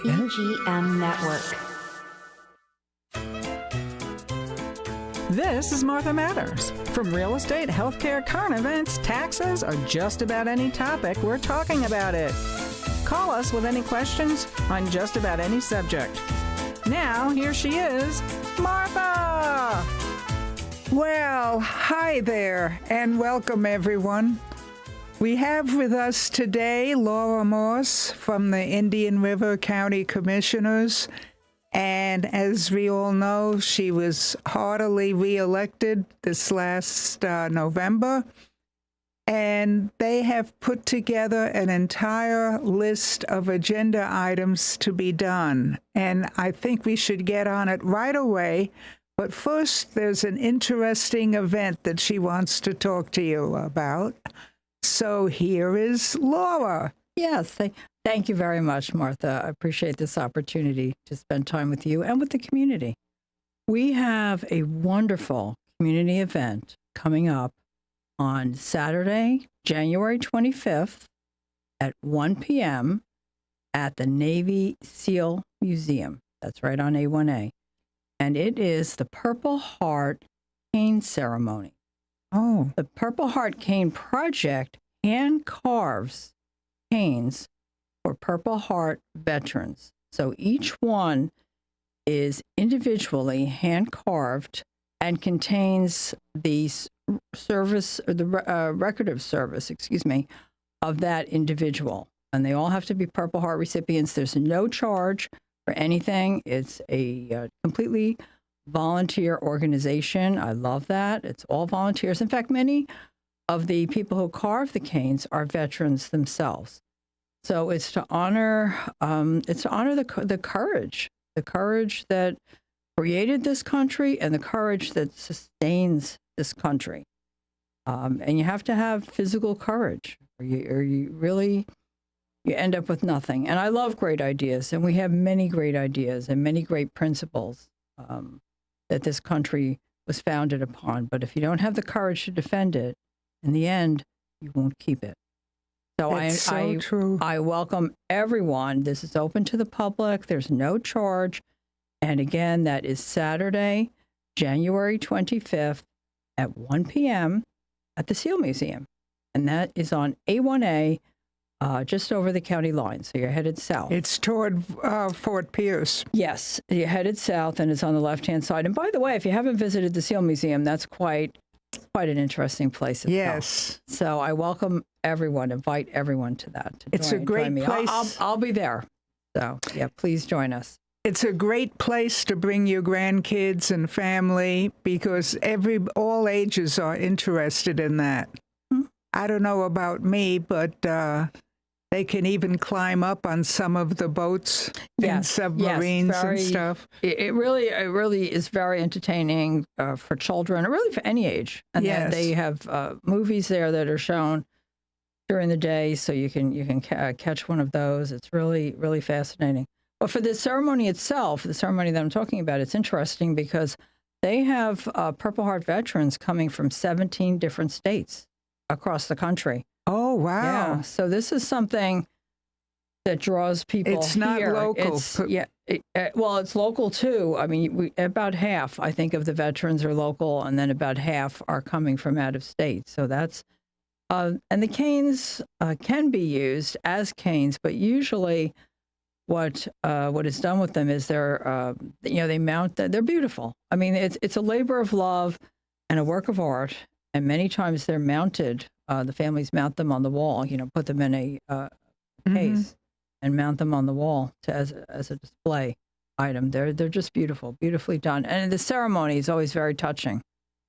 BGM Network. This is Martha Matters. From real estate, healthcare, current events, taxes, or just about any topic, we're talking about it. Call us with any questions on just about any subject. Now, here she is, Martha! Well, hi there, and welcome everyone. We have with us today Laura Morse from the Indian River County Commissioners. And as we all know, she was heartily reelected this last November. And they have put together an entire list of agenda items to be done. And I think we should get on it right away. But first, there's an interesting event that she wants to talk to you about. So here is Laura. Yes, thank you very much, Martha. I appreciate this opportunity to spend time with you and with the community. We have a wonderful community event coming up on Saturday, January 25th at 1 p.m. at the Navy SEAL Museum. That's right on A1A. And it is the Purple Heart Cane Ceremony. Oh. The Purple Heart Cane Project hand carves canes for Purple Heart veterans. So each one is individually hand carved and contains the service, or the record of service, of that individual. And they all have to be Purple Heart recipients. There's no charge for anything. It's a completely volunteer organization. I love that. It's all volunteers. In fact, many of the people who carve the canes are veterans themselves. So it's to honor the courage that created this country and the courage that sustains this country. And you have to have physical courage, or you end up with nothing. And I love great ideas, and we have many great ideas and many great principles that this country was founded upon. But if you don't have the courage to defend it, in the end, you won't keep it. So True. I welcome everyone. This is open to the public. There's no charge. And again, that is Saturday, January 25th at 1 p.m. at the SEAL Museum. And that is on A1A, just over the county line. So you're headed south. It's toward Fort Pierce. Yes, you're headed south, and it's on the left-hand side. And by the way, if you haven't visited the SEAL Museum, that's quite an interesting place itself. Yes. So I welcome everyone, invite everyone to that. It's a great place. I'll be there. So, yeah, please join us. It's a great place to bring your grandkids and family because all ages are interested in that. Hmm. I don't know about me, but they can even climb up on some of the boats and submarines and stuff. It really is very entertaining for children, or really for any age. And yes. they have movies there that are shown during the day, so you can catch one of those. It's really, really fascinating. But for the ceremony itself, the ceremony that I'm talking about, it's interesting because they have Purple Heart veterans coming from 17 different states across the country. Oh, wow. Yeah. So this is something that draws people It's not here. local. It's local, too. I mean, about half, I think, of the veterans are local, and then about half are coming from out of state. So that's and the canes can be used as canes, but usually what is done with them is they mount them. They're beautiful. I mean, it's a labor of love and a work of art, and many times they're mounted. The families mount them on the wall, put them in a case and mount them on the wall as a display item. They're just beautifully done. And the ceremony is always very touching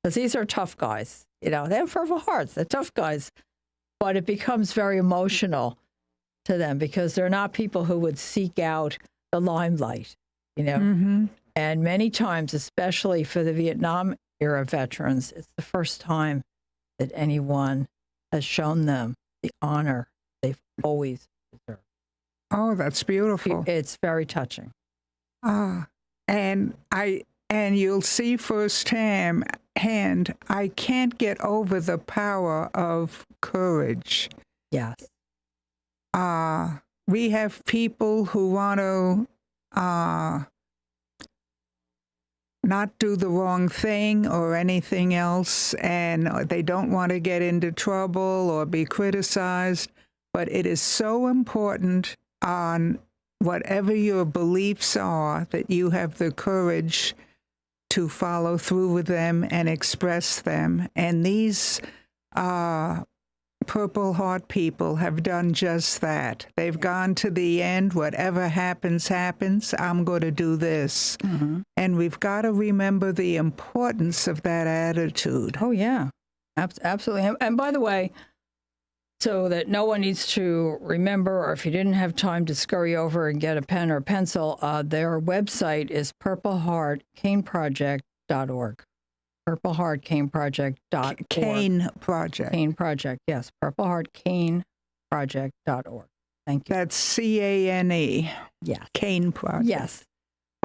because these are tough guys. They have Purple Hearts. They're tough guys. But it becomes very emotional to them because they're not people who would seek out the limelight, And many times, especially for the Vietnam era veterans, it's the first time that anyone has shown them the honor they've always deserved. Oh, that's beautiful. It's very touching. And you'll see firsthand, I can't get over the power of courage. Yes. we have people who want to not do the wrong thing or anything else, and they don't want to get into trouble or be criticized. But it is so important on whatever your beliefs are that you have the courage to follow through with them and express them. And these Purple Heart people have done just that. They've gone to the end. Whatever happens, happens. I'm going to do this. Mm-hmm. And we've got to remember the importance of that attitude. Oh, yeah, absolutely. And by the way, so that no one needs to remember, or if you didn't have time to scurry over and get a pen or pencil, their website is purpleheartcaneproject.org. purpleheartcaneproject.org. Cane Project. Cane Project, yes. purpleheartcaneproject.org. Thank you. That's CANE. Yeah. Cane Project. Yes.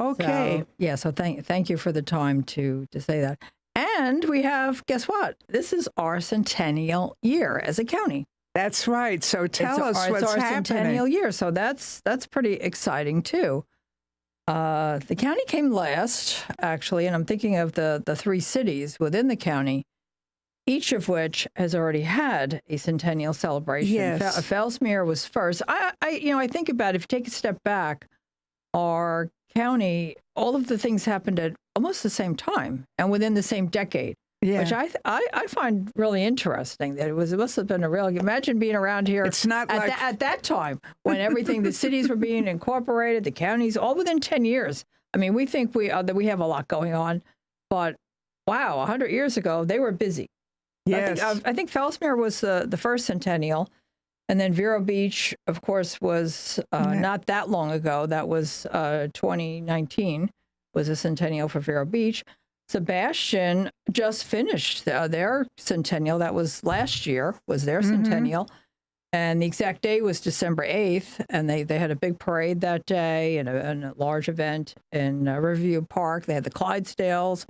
Okay. So thank you for the time to say that. And we have, guess what? This is our centennial year as a county. That's right. So tell us what's it's our happening. centennial year, so that's pretty exciting too. The county came last, actually, and I'm thinking of the 3 cities within the county, each of which has already had a centennial celebration. Yes. Fellsmere was first. I think about it, if you take a step back, our county, all of the things happened at almost the same time and within the same decade. Yeah. Which I find really interesting. That it must have been a real. Imagine being around here. It's not at that time when everything, the cities were being incorporated, the counties, all within 10 years. I mean, we think that we have a lot going on, but wow, 100 years ago they were busy. Yes. I think Fellsmere was the first centennial, and then Vero Beach, of course, was not that long ago. That was 2019 was a centennial for Vero Beach. Sebastian just finished their centennial. That was last year, was their centennial. And the exact day was December 8th. And they had a big parade that day and a large event in Riverview Park. They had the Clydesdales,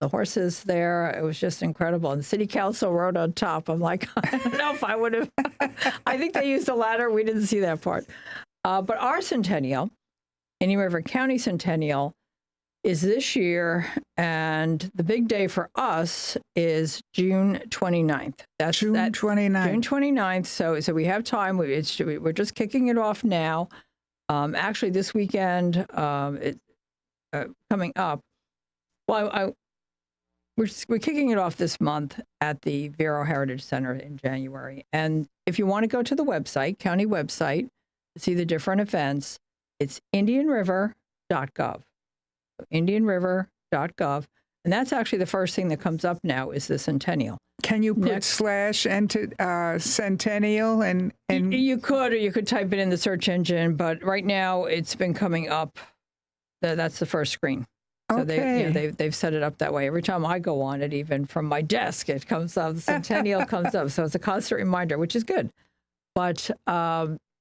the horses there. It was just incredible. And the city council rode on top. I'm like, I don't know if I would have. I think they used a ladder. We didn't see that part. But our centennial, Indian River County Centennial, is this year, and the big day for us is June 29th. That's June 29th. June 29th. So we have time. We're just kicking it off now. Actually, this weekend, coming up. Well, we're kicking it off this month at the Vero Heritage Center in January. And if you want to go to the website, county website, to see the different events, it's indianriver.gov. indianriver.gov. And that's actually the first thing that comes up now is the centennial. Can you put slash enter centennial and you could, or you could type it in the search engine, but right now it's been coming up. That's the first screen. So okay. they've set it up that way. Every time I go on it, even from my desk, it comes up. The centennial comes up. So it's a constant reminder, which is good. But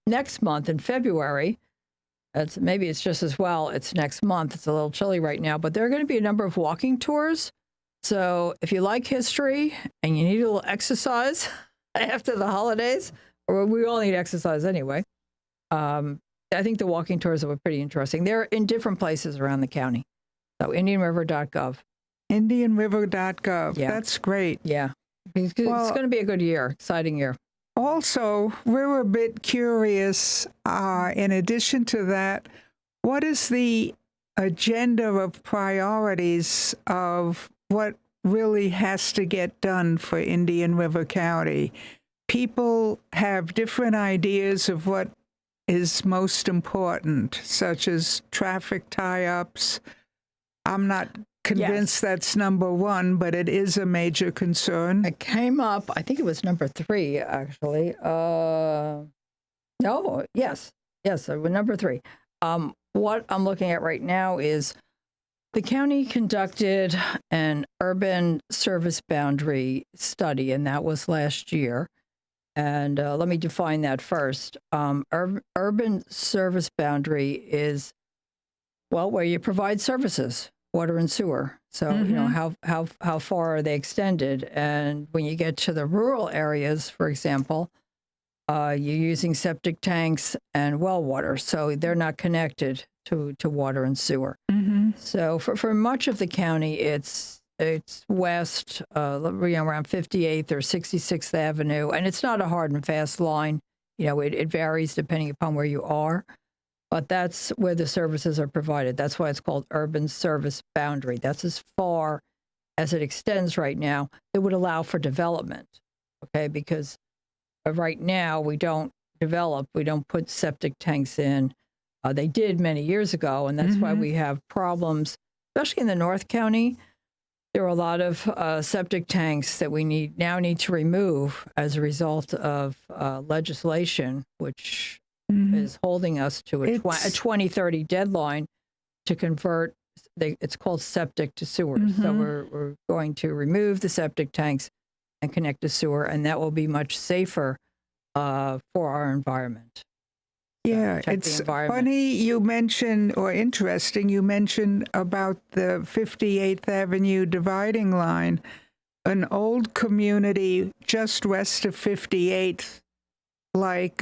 next month in February, maybe it's just as well. It's next month. It's a little chilly right now, but there are going to be a number of walking tours. So if you like history and you need a little exercise after the holidays, or we all need exercise anyway, I think the walking tours are pretty interesting. They're in different places around the county. So indianriver.gov. indianriver.gov. Yeah. That's great. Yeah. It's going to be a good year, exciting year. Also, we're a bit curious, in addition to that, what is the agenda of priorities of what really has to get done for Indian River County? People have different ideas of what is most important, such as traffic tie-ups. I'm not convinced that's number one, but it is a major concern. It came up, I think it was number 3, actually. Yes, number 3. What I'm looking at right now is the county conducted an urban service boundary study, and that was last year. And let me define that first. Urban service boundary is, well, where you provide services. Water and sewer. So, how far are they extended? And when you get to the rural areas, for example, you're using septic tanks and well water, so they're not connected to water and sewer. Mm-hmm. So for much of the county, it's west, around 58th or 66th Avenue, and it's not a hard and fast line. It varies depending upon where you are, but that's where the services are provided. That's why it's called urban service boundary. That's as far as it extends right now. It would allow for development, okay? Because right now we don't develop, we don't put septic tanks in. They did many years ago, and that's why we have problems, especially in the North County. There are a lot of septic tanks that we now need to remove as a result of legislation, which is holding us to a 2030 deadline to convert. It's called septic to sewer. So we're going to remove the septic tanks and connect to sewer, and that will be much safer for our environment. Yeah, it's funny you mentioned, or interesting, you mentioned about the 58th Avenue dividing line. An old community just west of 58th, like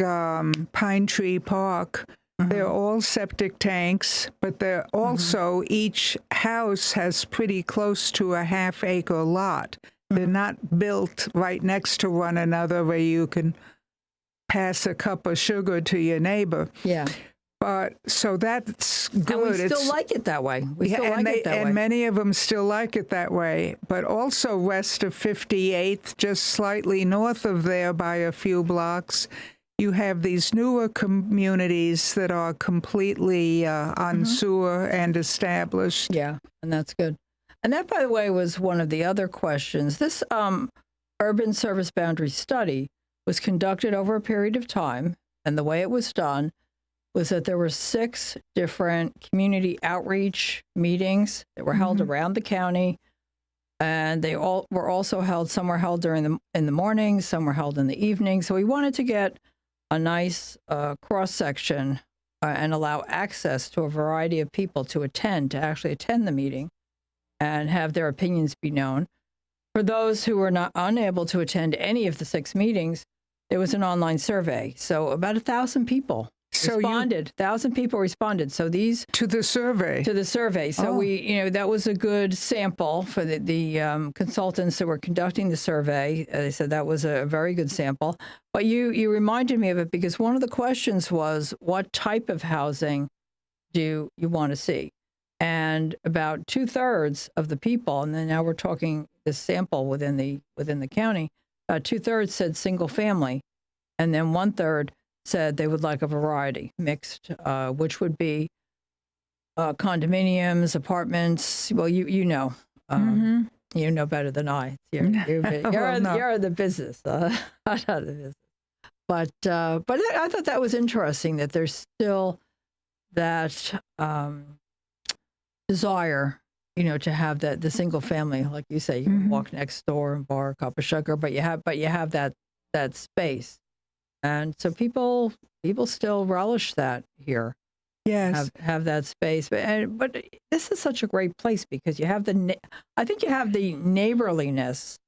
Pine Tree Park, they're all septic tanks, but they're also, each house has pretty close to a half-acre lot. They're not built right next to one another where you can pass a cup of sugar to your neighbor. Yeah. But so that's good. And we still like it that way. And many of them still like it that way. But also west of 58th, just slightly north of there by a few blocks, you have these newer communities that are completely on sewer and established. Yeah, and that's good. And that, by the way, was one of the other questions. This urban service boundary study was conducted over a period of time, and the way it was done was that there were 6 different community outreach meetings that were held around the county, and they all were also held. Some were held in the morning, some were held in the evening. So we wanted to get a nice cross section and allow access to a variety of people to actually attend the meeting and have their opinions be known. For those who were unable to attend any of the 6 meetings, there was an online survey. So about 1,000 people responded. 1,000 people responded. So these to the survey. So we, that was a good sample for the consultants that were conducting the survey. They said that was a very good sample. But you reminded me of it because one of the questions was, what type of housing do you want to see? And about 2/3 of the people, and then now we're talking this sample within the county, 2/3 said single family, and then 1/3 said they would like a variety, mixed, which would be condominiums, apartments. Well, you know better than I. You're the business. I'm not the business. But I thought that was interesting that there's still that desire, to have the single family, like you say, you can walk next door and borrow a cup of sugar, but you have that space, and so people still relish that here. Yes, have that space, but this is such a great place because you have I think you have the neighborliness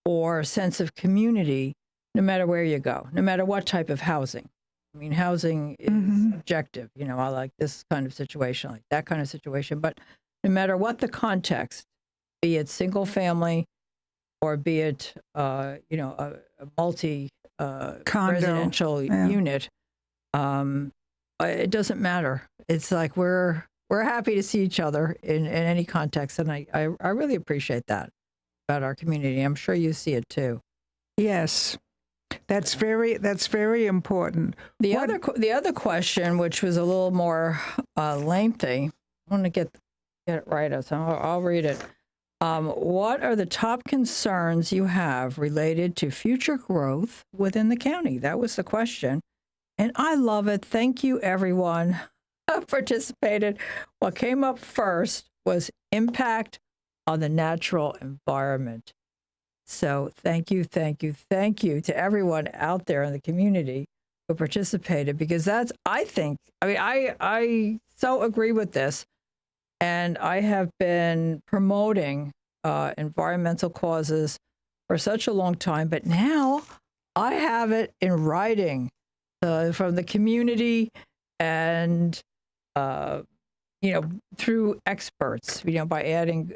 or sense of community, no matter where you go, no matter what type of housing. I mean, housing is objective. I like this kind of situation, like that kind of situation. But no matter what the context, be it single family or be it, a multi residential unit, it doesn't matter. It's like we're happy to see each other in any context, and I really appreciate that about our community. I'm sure you see it too. Yes. That's very important. The other question, which was a little more lengthy, I want to get it right, so I'll read it. What are the top concerns you have related to future growth within the county? That was the question, and I love it. Thank you, everyone who participated. What came up first was impact on the natural environment. So thank you to everyone out there in the community who participated, because I so agree with this. And I have been promoting environmental causes for such a long time, but now I have it in writing from the community and, through experts, by adding,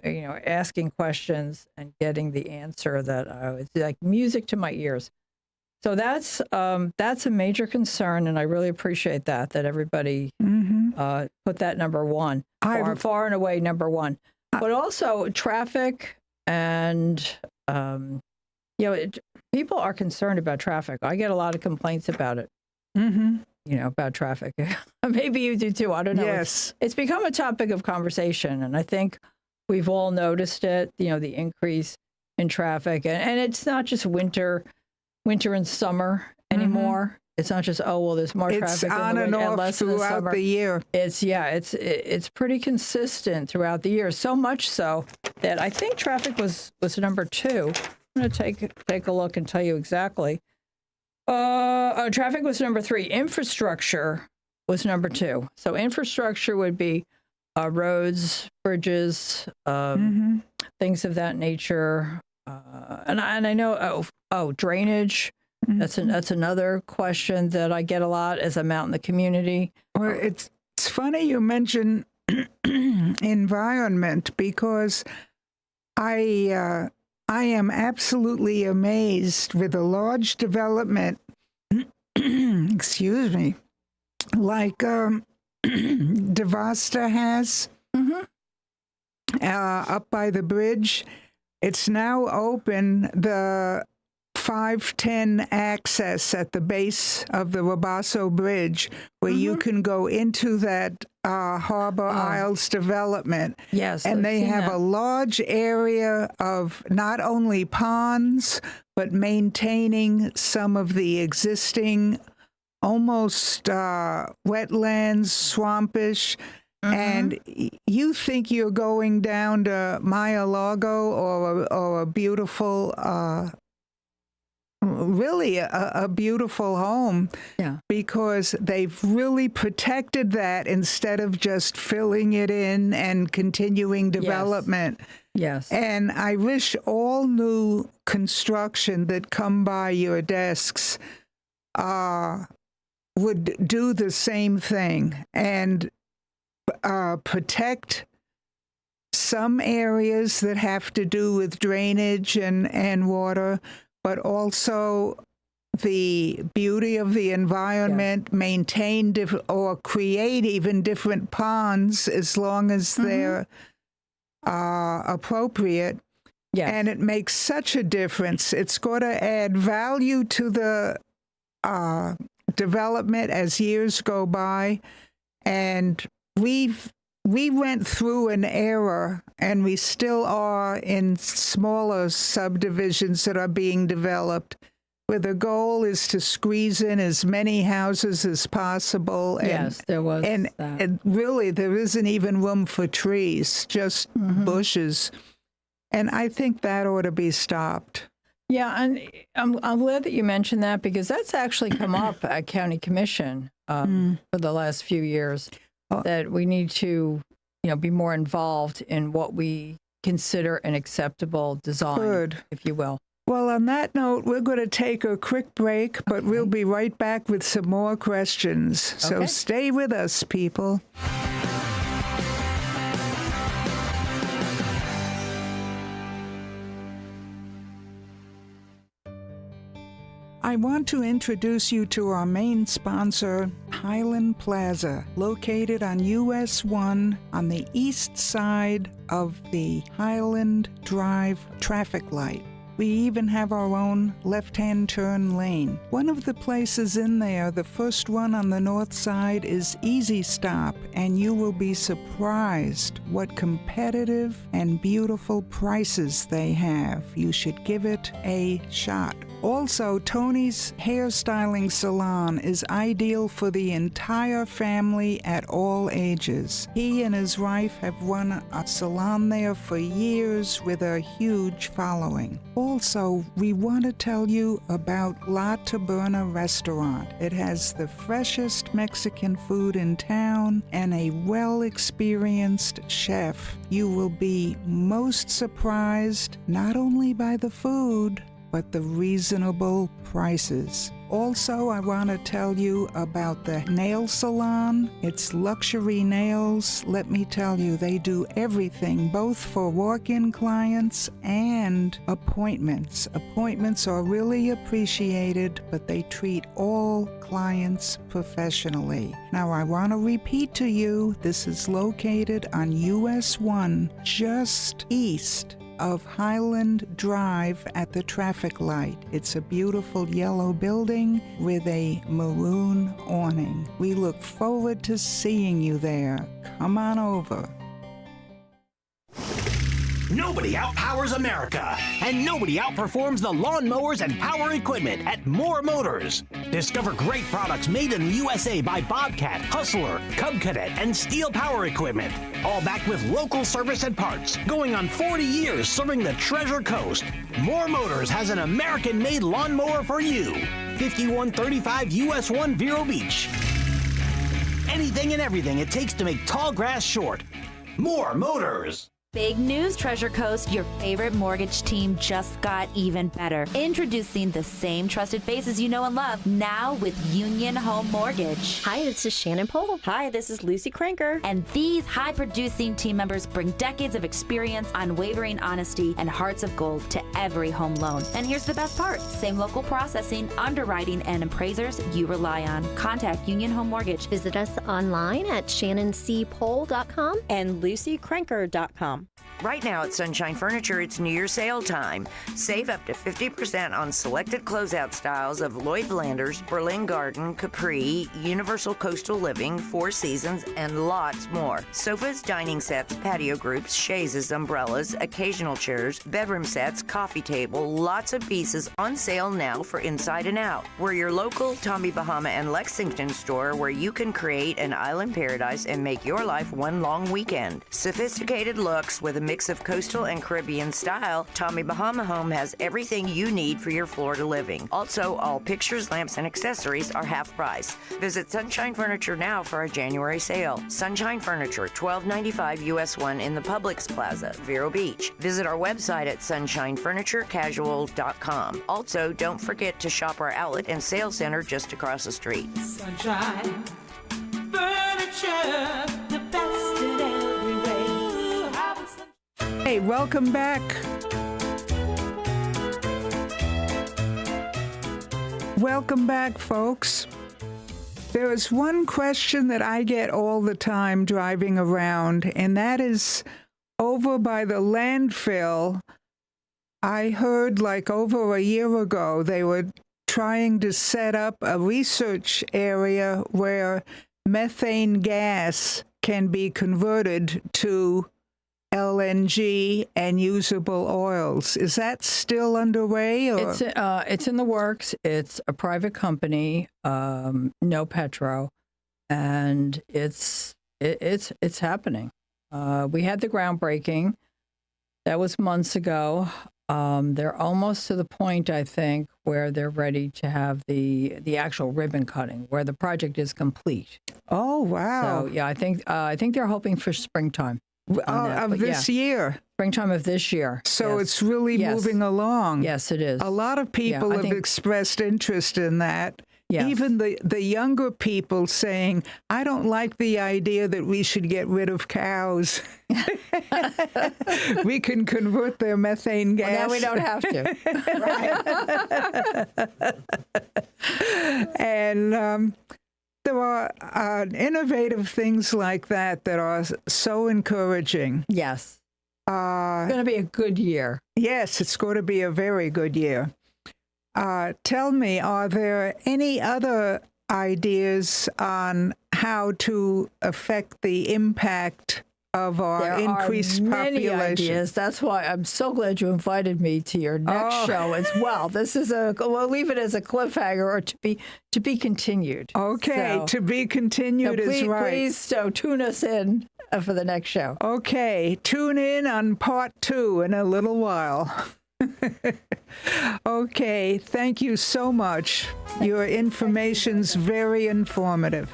asking questions and getting the answer that it's like music to my ears. So that's a major concern, and I really appreciate that everybody put that number one, far and away number one. But also traffic and, people are concerned about traffic. I get a lot of complaints about it, about traffic. Maybe you do too. I don't know. Yes. It's become a topic of conversation, and I think we've all noticed it, the increase in traffic. And it's not just winter and summer anymore. It's not just, there's more traffic on in the winter and and off less in the throughout summer. the year. It's pretty consistent throughout the year. So much so that I think traffic was number 2. I'm going to take a look and tell you exactly. Traffic was number 3. Infrastructure was number 2. So infrastructure would be roads, bridges, things of that nature. And I know, drainage. That's another question that I get a lot as I'm out in the community. Well, it's funny you mention environment, because I am absolutely amazed with a large development, excuse me, like Devasta has up by the bridge. It's now open, the 510 access at the base of the Wabasso Bridge, where you can go into that Harbor Isles development. Yes. And they have a large area of not only ponds, but maintaining some of the existing almost wetlands, swampish. And you think you're going down to Mar-a-Lago or a beautiful really a beautiful home, because they've really protected that instead of just filling it in and continuing development. Yes. And I wish all new construction that come by your desks would do the same thing and protect some areas that have to do with drainage and water, but also the beauty of the environment, maintain or create even different ponds as long as they're appropriate. Yes. And it makes such a difference. It's going to add value to the development as years go by. And we went through an era, and we still are in smaller subdivisions that are being developed, where the goal is to squeeze in as many houses as possible. Yes, there was that. And really, there isn't even room for trees, just bushes. And I think that ought to be stopped. Yeah, and I'm glad that you mentioned that, because that's actually come up at County Commission for the last few years, that we need to, be more involved in what we consider an acceptable design, if you will. Well, on that note, we're going to take a quick break, but we'll be right back with some more questions. So stay with us, people. I want to introduce you to our main sponsor, Highland Plaza, located on US 1 on the east side of the Highland Drive traffic light. We even have our own left-hand turn lane. One of the places in there, the first one on the north side, is Easy Stop, and you will be surprised what competitive and beautiful prices they have. You should give it a shot. Also, Tony's Hairstyling Salon is ideal for the entire family at all ages. He and his wife have run a salon there for years with a huge following. Also, we want to tell you about La Taberna Restaurant. It has the freshest Mexican food in town and a well-experienced chef. You will be most surprised not only by the food, but the reasonable prices. Also, I want to tell you about the nail salon. It's Luxury Nails. Let me tell you, they do everything, both for walk-in clients and appointments. Appointments are really appreciated, but they treat all clients professionally. Now, I want to repeat to you, this is located on US 1, just east of Highland Drive at the traffic light. It's a beautiful yellow building with a maroon awning. We look forward to seeing you there. Come on over. Nobody outpowers America, and nobody outperforms the lawnmowers and power equipment at More Motors. Discover great products made in the USA by Bobcat, Hustler, Cub Cadet, and Steel Power Equipment. All backed with local service and parts. Going on 40 years serving the Treasure Coast. More Motors has an American-made lawnmower for you. 5135 US 1 Vero Beach. Anything and everything it takes to make tall grass short. More Motors. Big news, Treasure Coast. Your favorite mortgage team just got even better. Introducing the same trusted faces you know and love, now with Union Home Mortgage. Hi, this is Shannon Pohl. Hi, this is Lucy Cranker. And these high-producing team members bring decades of experience, unwavering honesty, and hearts of gold to every home loan. And here's the best part. Same local processing, underwriting, and appraisers you rely on. Contact Union Home Mortgage. Visit us online at shannoncpohl.com and lucycranker.com. Right now at Sunshine Furniture, it's New Year sale time. Save up to 50% on selected closeout styles of Lloyd Landers, Berlin Garden, Capri, Universal Coastal Living, Four Seasons, and lots more. Sofas, dining sets, patio groups, chaises, umbrellas, occasional chairs, bedroom sets, coffee table, lots of pieces on sale now for inside and out. We're your local Tommy Bahama and Lexington store where you can create an island paradise and make your life one long weekend. Sophisticated looks with a mix of coastal and Caribbean style, Tommy Bahama Home has everything you need for your Florida living. Also, all pictures, lamps, and accessories are half price. Visit Sunshine Furniture now for our January sale. Sunshine Furniture, $12.95 US 1 in the Publix Plaza, Vero Beach. Visit our website at sunshinefurniturecasual.com. Also, don't forget to shop our outlet and sales center just across the street. Sunshine Furniture, the best in every way. Hey, welcome back. Welcome back, folks. There is one question that I get all the time driving around, and that is over by the landfill. I heard like over a year ago they were trying to set up a research area where methane gas can be converted to LNG and usable oils. Is that still underway? Or? It's in the works. It's a private company, no petro, and it's happening. We had the groundbreaking. That was months ago. They're almost to the point, I think, where they're ready to have the actual ribbon cutting, where the project is complete. Oh, wow. So yeah, I think they're hoping for springtime. Of this year. Springtime of this year. So yes. It's really moving along. Yes, it is. A lot of people have expressed interest in that. Yes. Even the younger people saying, I don't like the idea that we should get rid of cows. We can convert their methane gas. Well, now we don't have to. Right. And there are innovative things like that are so encouraging. Yes. It's going to be a good year. Yes, it's going to be a very good year. Tell me, are there any other ideas on how to affect the impact of our increased population? There are many ideas. That's why I'm so glad you invited me to your next show as well. This is we'll leave it as a cliffhanger or to be continued. Okay, so, to be continued is right. Please tune us in for the next show. Okay, tune in on part 2 in a little while. Okay, thank you so much. Your information's very informative.